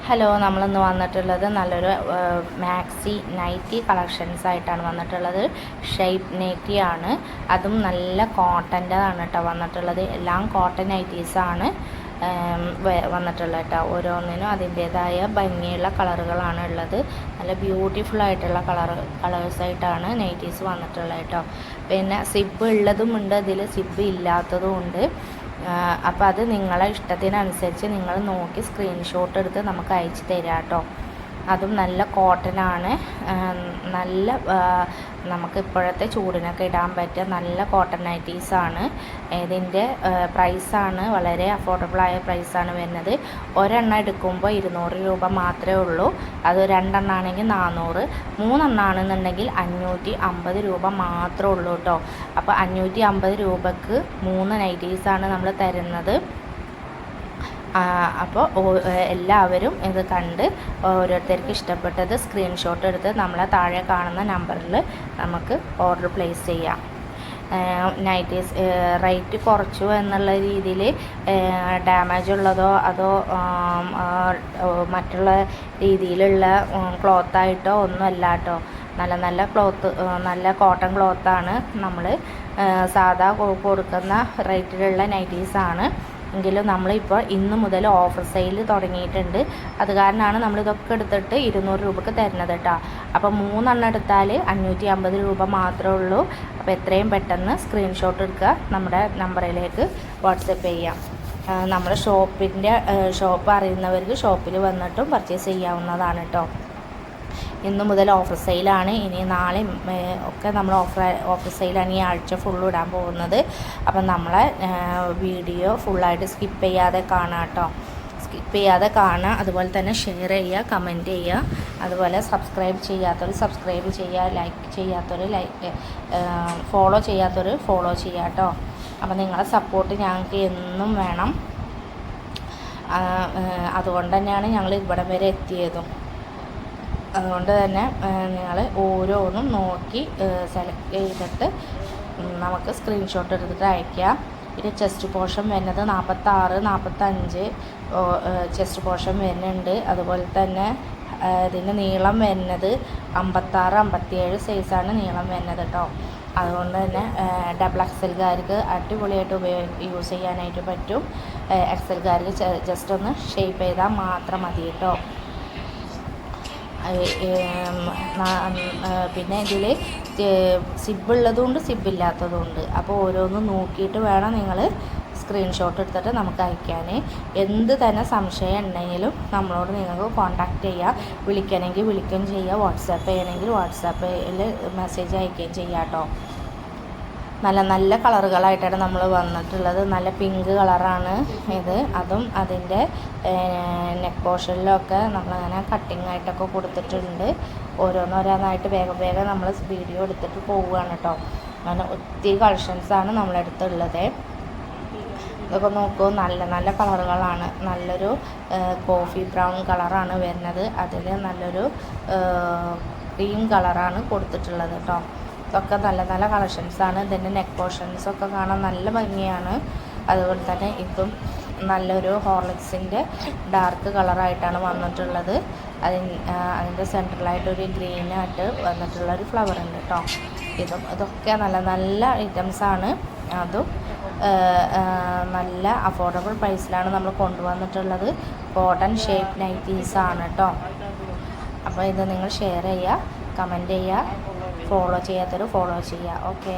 Hello, നമ്മളിന്ന് വന്നിട്ടുള്ളത് നല്ലൊരു മാക്സി നൈറ്റി കളക്ഷൻസ് ആയിട്ടാണ് വന്നിട്ടുള്ളത്. ഷെയ്പ്പ് നൈറ്റി ആണ്, അതും നല്ല കോട്ടൻ്റെതാണ് കേട്ടോ വന്നിട്ടുള്ളത്. എല്ലാം കോട്ടൺ നൈറ്റീസാണ് വന്നിട്ടുള്ളത് കേട്ടോ. ഓരോന്നിനും അതിൻ്റേതായ ഭംഗിയുള്ള കളറുകളാണ് ഉള്ളത്. നല്ല ബ്യൂട്ടിഫുൾ ആയിട്ടുള്ള കളേഴ്സായിട്ടാണ് നൈറ്റീസ് വന്നിട്ടുള്ളത് കേട്ടോ. പിന്നെ സിബ് ഉള്ളതുമുണ്ട്, ഇതിൽ സിബ് ഇല്ലാത്തതും ഉണ്ട്. അപ്പോൾ അത് നിങ്ങളെ ഇഷ്ടത്തിനനുസരിച്ച് നിങ്ങൾ നോക്കി സ്ക്രീൻഷോട്ട് എടുത്ത് നമുക്ക് അയച്ചു തരാം കേട്ടോ. അതും നല്ല കോട്ടനാണ്, നല്ല നമുക്ക് ഇപ്പോഴത്തെ ചൂടിനൊക്കെ ഇടാൻ പറ്റിയ നല്ല കോട്ടൺ നൈറ്റീസാണ്. ഇതിൻ്റെ പ്രൈസാണ് വളരെ അഫോർഡബിളായ പ്രൈസാണ് വരുന്നത്. ഒരെണ്ണം എടുക്കുമ്പോൾ 200 രൂപ മാത്രമേ ഉള്ളൂ. അത് രണ്ടെണ്ണമാണെങ്കിൽ 400, മൂന്നെണ്ണമാണെന്നുണ്ടെങ്കിൽ 550 രൂപ മാത്രമേ ഉള്ളൂ കേട്ടോ. അപ്പോൾ 550 രൂപക്ക് 3 നൈറ്റീസാണ് നമ്മൾ തരുന്നത്. അപ്പോൾ എല്ലാവരും ഇത് കണ്ട് ഓരോരുത്തർക്ക് ഇഷ്ടപ്പെട്ടത് സ്ക്രീൻഷോട്ട് എടുത്ത് നമ്മളെ താഴെ കാണുന്ന നമ്പറിൽ നമുക്ക് ഓർഡർ പ്ലേസ് ചെയ്യാം. നൈറ്റീസ് റേറ്റ് കുറച്ചു എന്നുള്ള രീതിയിൽ ഡാമേജ് ഉള്ളതോ അതോ മറ്റുള്ള രീതിയിലുള്ള ക്ലോത്തായിട്ടോ ഒന്നുമല്ല കേട്ടോ. നല്ല നല്ല ക്ലോത്ത്, നല്ല കോട്ടൺ ക്ലോത്താണ് നമ്മൾ സാധാ കൊടുക്കുന്ന റേറ്റിലുള്ള നൈറ്റീസാണ്. എങ്കിലും നമ്മളിപ്പോൾ ഇന്ന് മുതൽ ഓഫർ സെയിൽ തുടങ്ങിയിട്ടുണ്ട്. അത് കാരണമാണ് നമ്മളിതൊക്കെ എടുത്തിട്ട് 200 രൂപക്ക് തരുന്നത് കേട്ടോ. അപ്പോൾ 3 എണ്ണം എടുത്താൽ 550 രൂപ മാത്രമേ ഉള്ളൂ. അപ്പോൾ എത്രയും പെട്ടെന്ന് സ്ക്രീൻഷോട്ട് എടുക്കുക, നമ്മുടെ നമ്പറിലേക്ക് വാട്സപ്പ് ചെയ്യാം. നമ്മുടെ ഷോപ്പ് അറിയുന്നവർക്ക് ഷോപ്പിൽ വന്നിട്ടും പർച്ചേസ് ചെയ്യാവുന്നതാണ് കേട്ടോ. ഇന്ന് മുതൽ ഓഫർ സെയിലാണ്. ഇനി നാളെ ഒക്കെ നമ്മൾ ഓഫർ സെയിലാണ് ഈ ആഴ്ച ഫുള്ള് ഇടാൻ പോകുന്നത്. അപ്പം നമ്മളെ വീഡിയോ ഫുള്ളായിട്ട് സ്കിപ്പ് ചെയ്യാതെ കാണാം കേട്ടോ. സ്കിപ്പ് ചെയ്യാതെ കാണുക, അതുപോലെ തന്നെ ഷെയർ ചെയ്യുക, കമൻറ്റ് ചെയ്യുക. അതുപോലെ സബ്സ്ക്രൈബ് ചെയ്യാത്തവർ സബ്സ്ക്രൈബ് ചെയ്യുക, ലൈക്ക് ചെയ്യാത്തവർ ഫോളോ ചെയ്യാത്തവർ ഫോളോ ചെയ്യുക കേട്ടോ. അപ്പം നിങ്ങളെ സപ്പോർട്ട് ഞങ്ങൾക്ക് എന്നും വേണം. അതുകൊണ്ട് തന്നെയാണ് ഞങ്ങൾ ഇവിടെ വരെ എത്തിയതും. അതുകൊണ്ട് തന്നെ നിങ്ങൾ ഓരോന്നും നോക്കി സെലക്ട് ചെയ്തിട്ട് നമുക്ക് സ്ക്രീൻഷോട്ട് എടുത്തിട്ട് അയക്കാം. ഇത് ചെസ്റ്റ് പോർഷൻ വരുന്നത് 46, 45 ചെസ്റ്റ് പോർഷൻ വരുന്നുണ്ട്. അതുപോലെ തന്നെ ഇതിൻ്റെ നീളം വരുന്നത് 56, 57 സൈസാണ് നീളം വരുന്നത് കേട്ടോ. അതുകൊണ്ട് തന്നെ ഡബിൾ എക്സൽകാർക്ക് അടിപൊളിയായിട്ട് യൂസ് ചെയ്യാനായിട്ട് പറ്റും. എക്സൽകാർക്ക് ജസ്റ്റ് ഒന്ന് ഷേപ്പ് ചെയ്താൽ മാത്രം മതി കേട്ടോ. പിന്നെ ഇതിൽ സിബ് ഉള്ളതുകൊണ്ട് സിബ് ഇല്ലാത്തതുകൊണ്ട്. അപ്പോൾ ഓരോന്നും നോക്കിയിട്ട് വേണം നിങ്ങൾ സ്ക്രീൻഷോട്ട് എടുത്തിട്ട് നമുക്ക് അയക്കാൻ. എന്ത് തന്നെ സംശയം ഉണ്ടെങ്കിലും നമ്മളോട് നിങ്ങൾക്ക് കോൺടാക്റ്റ് ചെയ്യുക. വിളിക്കണമെങ്കിൽ വിളിക്കുകയും ചെയ്യുക, വാട്സാപ്പ് ചെയ്യണമെങ്കിൽ വാട്സാപ്പിൽ മെസ്സേജ് അയക്കുകയും ചെയ്യാം കേട്ടോ. നല്ല നല്ല കളറുകളായിട്ടാണ് നമ്മൾ വന്നിട്ടുള്ളത്. നല്ല പിങ്ക് കളറാണ് ഇത്. അതും അതിൻ്റെ നെക്ക് പോർഷനിലൊക്കെ നമ്മളങ്ങനെ കട്ടിങ് ആയിട്ടൊക്കെ കൊടുത്തിട്ടുണ്ട്. ഓരോന്നോരോന്നായിട്ട് വേഗം നമ്മൾ വീഡിയോ എടുത്തിട്ട് പോവുകയാണ് കേട്ടോ. അങ്ങനെ ഒത്തിരി കളക്ഷൻസാണ് നമ്മളെടുത്തുള്ളത്. ഇതൊക്കെ നോക്കൂ, നല്ല നല്ല കളറുകളാണ്. നല്ലൊരു കോഫി ബ്രൗൺ കളറാണ് വരുന്നത്. അതിൽ നല്ലൊരു ക്രീം കളറാണ് കൊടുത്തിട്ടുള്ളത് കേട്ടോ. ഇതൊക്കെ നല്ല നല്ല കളക്ഷൻസാണ്. ഇതിൻ്റെ നെക്ക് പോർഷൻസൊക്കെ കാണാൻ നല്ല ഭംഗിയാണ്. അതുപോലെ തന്നെ ഇതും നല്ലൊരു ഹോർലിക്സിൻ്റെ ഡാർക്ക് കളറായിട്ടാണ് വന്നിട്ടുള്ളത്. അതിൻ്റെ സെൻട്രലായിട്ടൊരു ഗ്രീനായിട്ട് വന്നിട്ടുള്ളൊരു ഫ്ലവർ ഉണ്ട് കേട്ടോ. ഇതൊക്കെ നല്ല നല്ല ഐറ്റംസാണ്. അതും നല്ല അഫോർഡബിൾ പ്രൈസിലാണ് നമ്മൾ കൊണ്ടുവന്നിട്ടുള്ളത്. കോട്ടൺ ഷേപ്പ് നൈറ്റീസാണ് കേട്ടോ. അപ്പോൾ ഇത് നിങ്ങൾ ഷെയർ ചെയ്യുക, കമൻറ്റ് ചെയ്യുക, ഫോളോ ചെയ്യാത്തവർ ഫോളോ ചെയ്യുക. ഓക്കെ.